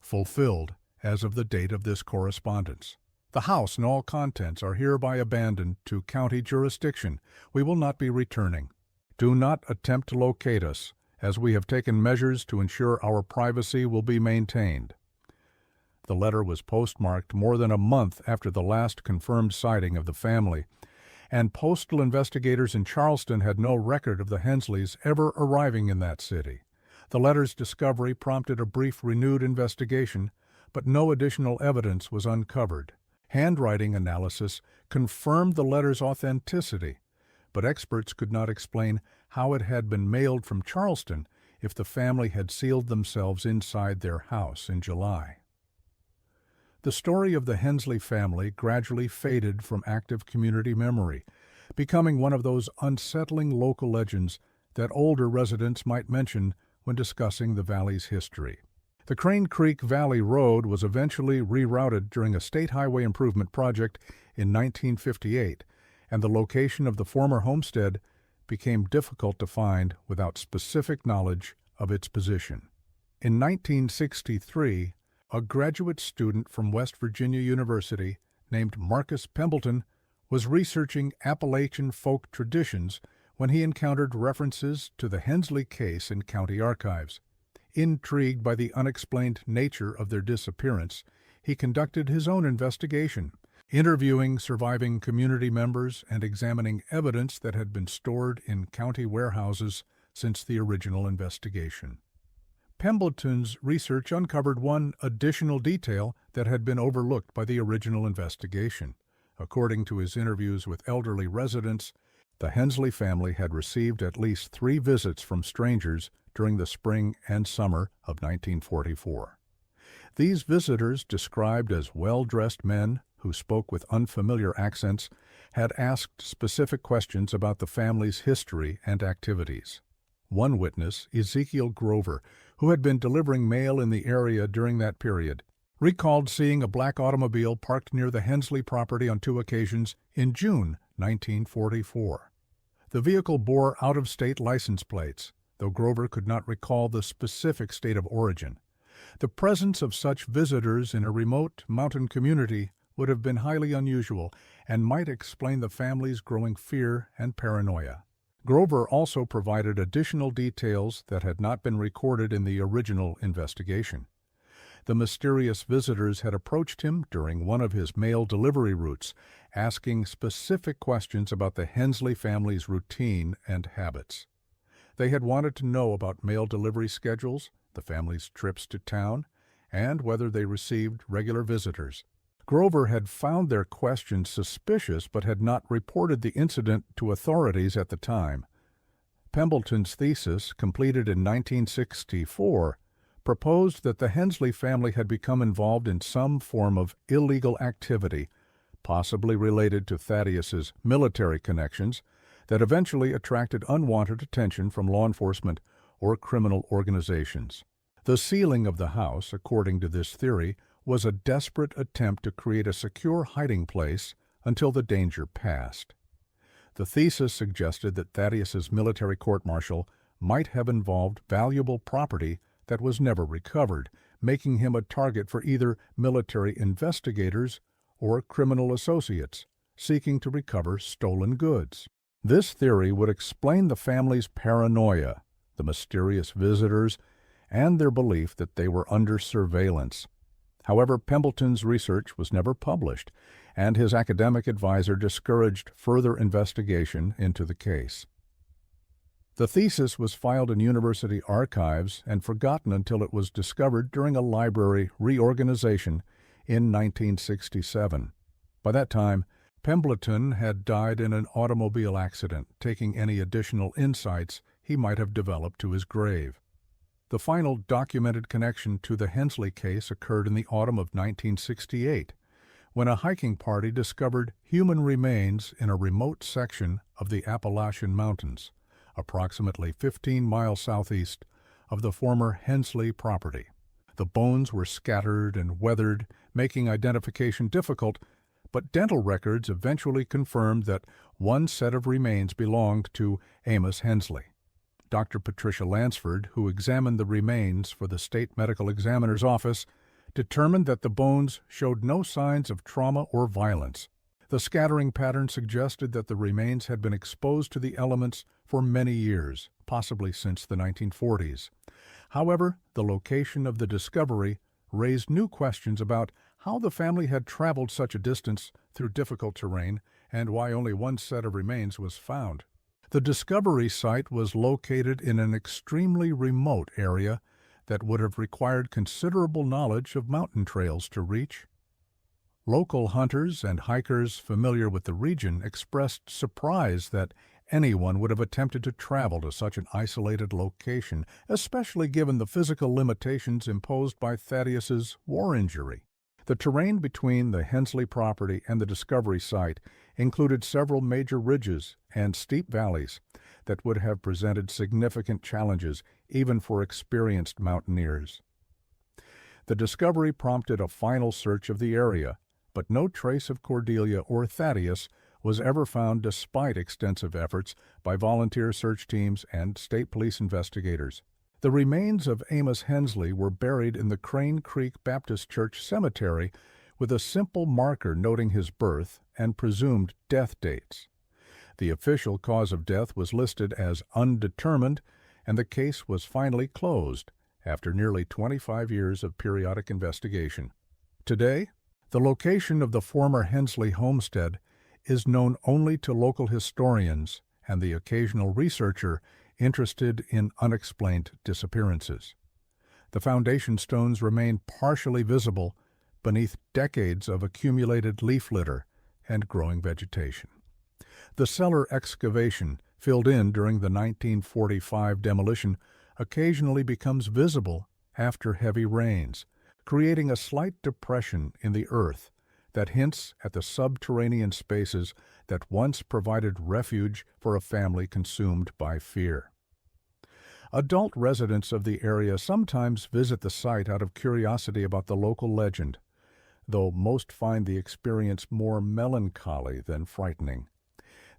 A: Fulfilled as of the date of this correspondence. The house and all contents are hereby abandoned to county jurisdiction. We will not be returning. Do not attempt to locate us, as we have taken measures to ensure our privacy will be maintained." The letter was postmarked more than a month after the last confirmed sighting of the family, and postal investigators in Charleston had no record of the Hensleys ever arriving in that city. The letter's discovery prompted a brief renewed investigation, but no additional evidence was uncovered. Handwriting analysis confirmed the letter's authenticity, but experts could not explain how it had been mailed from Charleston if the family had sealed themselves inside their house in July. The story of the Hensley family gradually faded from active community memory, becoming one of those unsettling local legends that older residents might mention when discussing the valley's history. The Crane Creek Valley Road was eventually rerouted during a state highway improvement project in 1958, and the location of the former homestead became difficult to find without specific knowledge of its position. In 1963, a graduate student from West Virginia University named Marcus Pembleton was researching Appalachian folk traditions when he encountered references to the Hensley case in county archives. Intrigued by the unexplained nature of their disappearance, he conducted his own investigation, interviewing surviving community members and examining evidence that had been stored in county warehouses since the original investigation. Pembleton's research uncovered one additional detail that had been overlooked by the original investigation. According to his interviews with elderly residents, the Hensley family had received at least 3 visits from strangers during the spring and summer of 1944. These visitors, described as well-dressed men who spoke with unfamiliar accents, had asked specific questions about the family's history and activities. One witness, Ezekiel Grover, who had been delivering mail in the area during that period, recalled seeing a black automobile parked near the Hensley property on 2 occasions in June 1944. The vehicle bore out-of-state license plates, though Grover could not recall the specific state of origin. The presence of such visitors in a remote mountain community would have been highly unusual and might explain the family's growing fear and paranoia. Grover also provided additional details that had not been recorded in the original investigation. The mysterious visitors had approached him during one of his mail delivery routes, asking specific questions about the Hensley family's routine and habits. They had wanted to know about mail delivery schedules, the family's trips to town, and whether they received regular visitors. Grover had found their questions suspicious but had not reported the incident to authorities at the time. Pembleton's thesis, completed in 1964, proposed that the Hensley family had become involved in some form of illegal activity, possibly related to Thaddeus's military connections, that eventually attracted unwanted attention from law enforcement or criminal organizations. The sealing of the house, according to this theory, was a desperate attempt to create a secure hiding place until the danger passed. The thesis suggested that Thaddeus's military court-martial might have involved valuable property that was never recovered, making him a target for either military investigators or criminal associates seeking to recover stolen goods. This theory would explain the family's paranoia, the mysterious visitors, and their belief that they were under surveillance. However, Pembleton's research was never published, and his academic advisor discouraged further investigation into the case. The thesis was filed in university archives and forgotten until it was discovered during a library reorganization in 1967. By that time, Pembleton had died in an automobile accident, taking any additional insights he might have developed to his grave. The final documented connection to the Hensley case occurred in the autumn of 1968, when a hiking party discovered human remains in a remote section of the Appalachian Mountains, approximately 15 miles southeast of the former Hensley property. The bones were scattered and weathered, making identification difficult, but dental records eventually confirmed that one set of remains belonged to Amos Hensley. Dr. Patricia Lansford, who examined the remains for the state medical examiner's office, determined that the bones showed no signs of trauma or violence. The scattering pattern suggested that the remains had been exposed to the elements for many years, possibly since the 1940s. However, the location of the discovery raised new questions about how the family had traveled such a distance through difficult terrain and why only one set of remains was found. The discovery site was located in an extremely remote area that would have required considerable knowledge of mountain trails to reach. Local hunters and hikers familiar with the region expressed surprise that anyone would have attempted to travel to such an isolated location, especially given the physical limitations imposed by Thaddeus's war injury. The terrain between the Hensley property and the discovery site included several major ridges and steep valleys that would have presented significant challenges even for experienced mountaineers. The discovery prompted a final search of the area, but no trace of Cordelia or Thaddeus was ever found despite extensive efforts by volunteer search teams and state police investigators. The remains of Amos Hensley were buried in the Crane Creek Baptist Church Cemetery with a simple marker noting his birth and presumed death dates. The official cause of death was listed as undetermined, and the case was finally closed, after nearly 25 years of periodic investigation. Today, the location of the former Hensley homestead is known only to local historians and the occasional researcher interested in unexplained disappearances. The foundation stones remain partially visible beneath decades of accumulated leaf litter and growing vegetation. The cellar excavation, filled in during the 1945 demolition, occasionally becomes visible after heavy rains, creating a slight depression in the earth that hints at the subterranean spaces that once provided refuge for a family consumed by fear. Adult residents of the area sometimes visit the site out of curiosity about the local legend, though most find the experience more melancholy than frightening.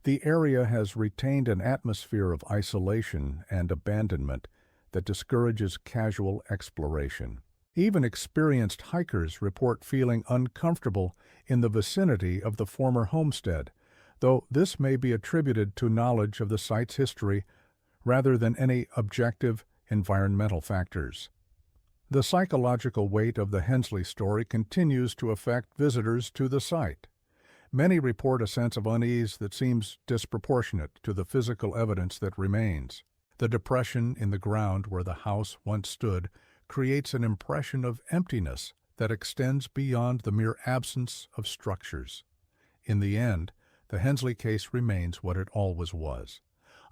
A: The area has retained an atmosphere of isolation and abandonment that discourages casual exploration. Even experienced hikers report feeling uncomfortable in the vicinity of the former homestead, though this may be attributed to knowledge of the site's history rather than any objective environmental factors. The psychological weight of the Hensley story continues to affect visitors to the site. Many report a sense of unease that seems disproportionate to the physical evidence that remains. The depression in the ground where the house once stood creates an impression of emptiness that extends beyond the mere absence of structures. In the end, the Hensley case remains what it always was,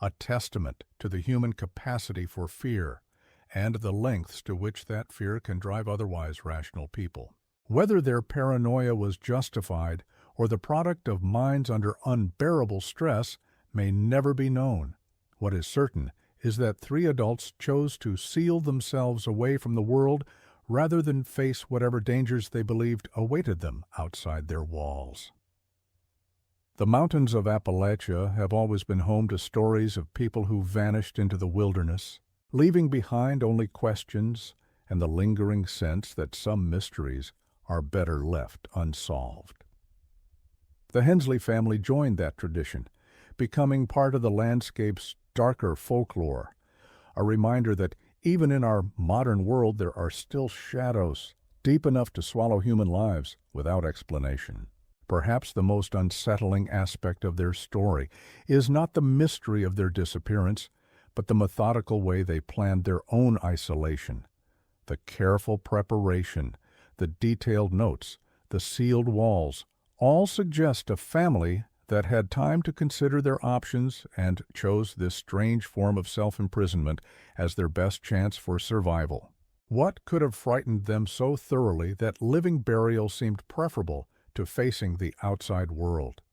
A: a testament to the human capacity for fear and the lengths to which that fear can drive otherwise rational people. Whether their paranoia was justified or the product of minds under unbearable stress may never be known. What is certain is that 3 adults chose to seal themselves away from the world rather than face whatever dangers they believed awaited them outside their walls. The mountains of Appalachia have always been home to stories of people who vanished into the wilderness, leaving behind only questions and the lingering sense that some mysteries are better left unsolved. The Hensley family joined that tradition, becoming part of the landscape's darker folklore, a reminder that even in our modern world there are still shadows deep enough to swallow human lives without explanation. Perhaps the most unsettling aspect of their story is not the mystery of their disappearance, but the methodical way they planned their own isolation. The careful preparation, the detailed notes, the sealed walls, all suggest a family that had time to consider their options and chose this strange form of self-imprisonment as their best chance for survival. What could have frightened them so thoroughly that living burial seemed preferable to facing the outside world?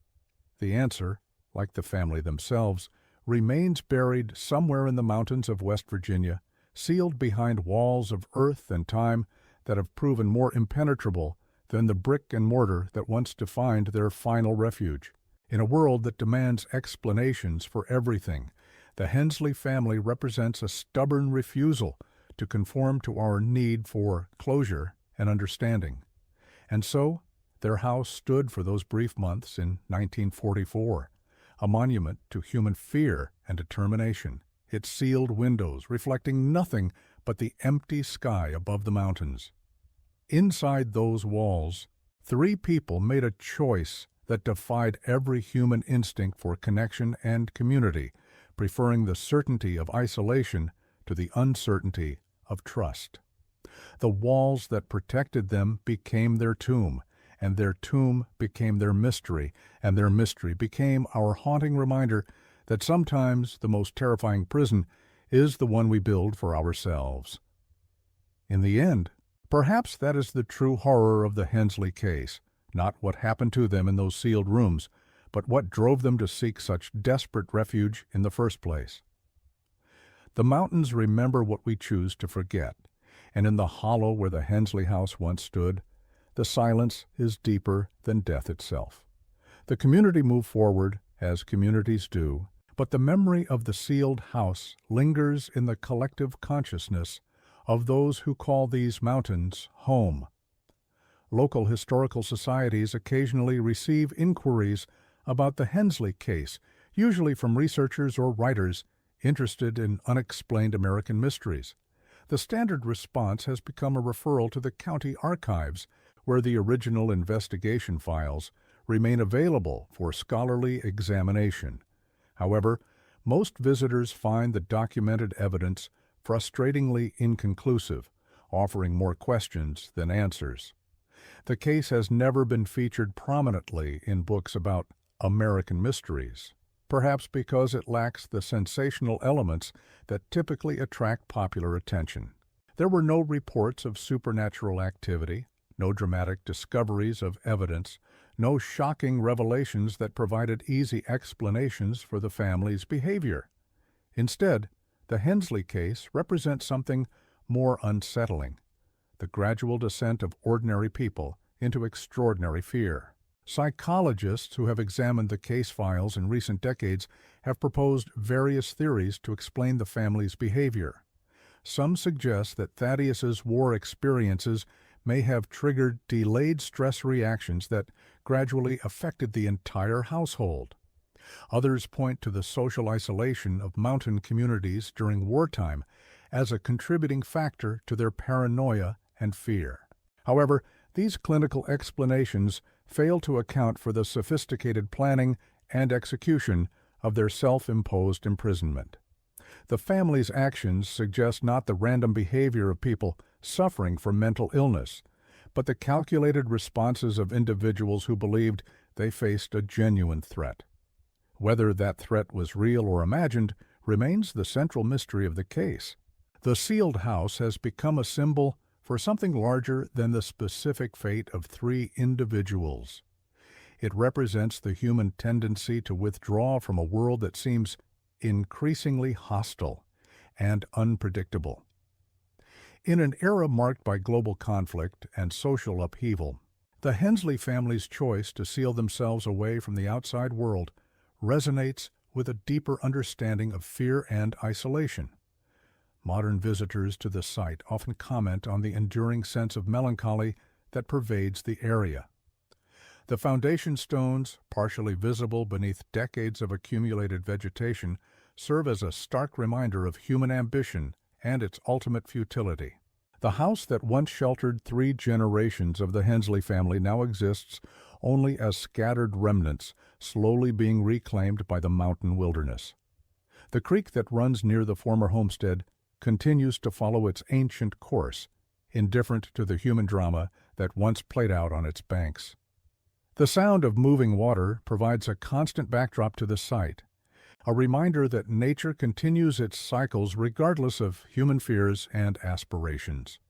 A: The answer, like the family themselves, remains buried somewhere in the mountains of West Virginia, sealed behind walls of earth and time that have proven more impenetrable than the brick and mortar that once defined their final refuge. In a world that demands explanations for everything, the Hensley family represents a stubborn refusal to conform to our need for closure and understanding. And so, their house stood for those brief months in 1944, a monument to human fear and determination, its sealed windows reflecting nothing but the empty sky above the mountains. Inside those walls, 3 people made a choice that defied every human instinct for connection and community, preferring the certainty of isolation to the uncertainty of trust. The walls that protected them became their tomb, and their tomb became their mystery, and their mystery became our haunting reminder that sometimes the most terrifying prison is the one we build for ourselves. In the end, perhaps that is the true horror of the Hensley case, not what happened to them in those sealed rooms, but what drove them to seek such desperate refuge in the first place. The mountains remember what we choose to forget, and in the hollow where the Hensley house once stood, the silence is deeper than death itself. The community moved forward, as communities do, but the memory of the sealed house lingers in the collective consciousness of those who call these mountains home. Local historical societies occasionally receive inquiries about the Hensley case, usually from researchers or writers interested in unexplained American mysteries. The standard response has become a referral to the county archives, where the original investigation files remain available for scholarly examination. However, most visitors find the documented evidence frustratingly inconclusive, offering more questions than answers. The case has never been featured prominently in books about American mysteries, perhaps because it lacks the sensational elements that typically attract popular attention. There were no reports of supernatural activity, no dramatic discoveries of evidence, no shocking revelations that provided easy explanations for the family's behavior. Instead, the Hensley case represents something more unsettling: the gradual descent of ordinary people into extraordinary fear. Psychologists who have examined the case files in recent decades have proposed various theories to explain the family's behavior. Some suggest that Thaddeus's war experiences may have triggered delayed stress reactions that gradually affected the entire household. Others point to the social isolation of mountain communities during wartime as a contributing factor to their paranoia and fear. However, these clinical explanations fail to account for the sophisticated planning and execution of their self-imposed imprisonment. The family's actions suggest not the random behavior of people suffering from mental illness, but the calculated responses of individuals who believed they faced a genuine threat. Whether that threat was real or imagined remains the central mystery of the case. The sealed house has become a symbol for something larger than the specific fate of 3 individuals. It represents the human tendency to withdraw from a world that seems increasingly hostile and unpredictable. In an era marked by global conflict and social upheaval, the Hensley family's choice to seal themselves away from the outside world resonates with a deeper understanding of fear and isolation. Modern visitors to the site often comment on the enduring sense of melancholy that pervades the area. The foundation stones, partially visible beneath decades of accumulated vegetation, serve as a stark reminder of human ambition and its ultimate futility. The house that once sheltered 3 generations of the Hensley family now exists only as scattered remnants, slowly being reclaimed by the mountain wilderness. The creek that runs near the former homestead continues to follow its ancient course, indifferent to the human drama that once played out on its banks. The sound of moving water provides a constant backdrop to the site, a reminder that nature continues its cycles regardless of human fears and aspirations.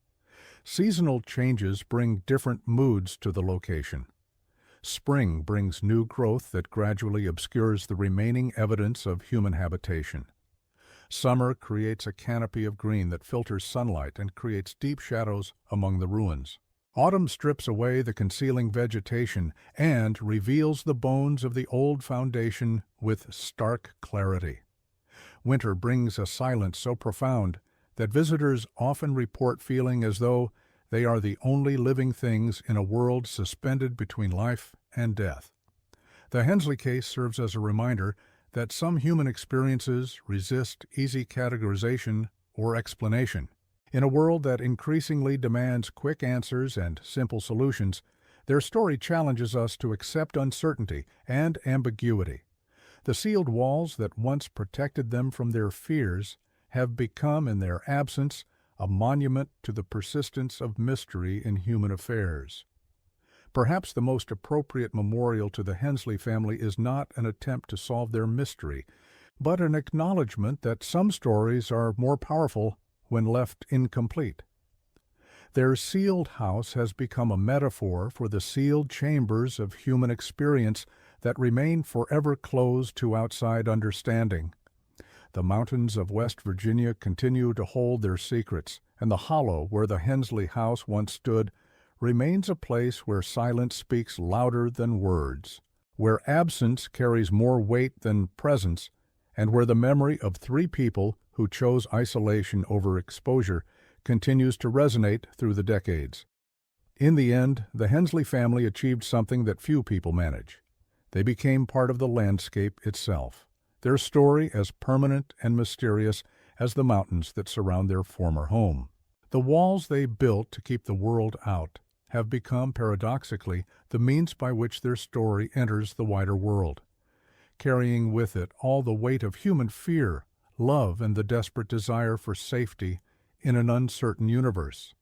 A: Seasonal changes bring different moods to the location. Spring brings new growth that gradually obscures the remaining evidence of human habitation. Summer creates a canopy of green that filters sunlight and creates deep shadows among the ruins. Autumn strips away the concealing vegetation and reveals the bones of the old foundation with stark clarity. Winter brings a silence so profound that visitors often report feeling as though they are the only living things in a world suspended between life and death. The Hensley case serves as a reminder that some human experiences resist easy categorization or explanation. In a world that increasingly demands quick answers and simple solutions, their story challenges us to accept uncertainty and ambiguity. The sealed walls that once protected them from their fears have become, in their absence, a monument to the persistence of mystery in human affairs. Perhaps the most appropriate memorial to the Hensley family is not an attempt to solve their mystery, but an acknowledgement that some stories are more powerful when left incomplete. Their sealed house has become a metaphor for the sealed chambers of human experience that remain forever closed to outside understanding. The mountains of West Virginia continue to hold their secrets, and the hollow where the Hensley house once stood remains a place where silence speaks louder than words, where absence carries more weight than presence, and where the memory of 3 people who chose isolation over exposure continues to resonate through the decades. In the end, the Hensley family achieved something that few people manage. They became part of the landscape itself, their story as permanent and mysterious as the mountains that surround their former home. The walls they built to keep the world out have become, paradoxically, the means by which their story enters the wider world, carrying with it all the weight of human fear, love, and the desperate desire for safety in an uncertain universe.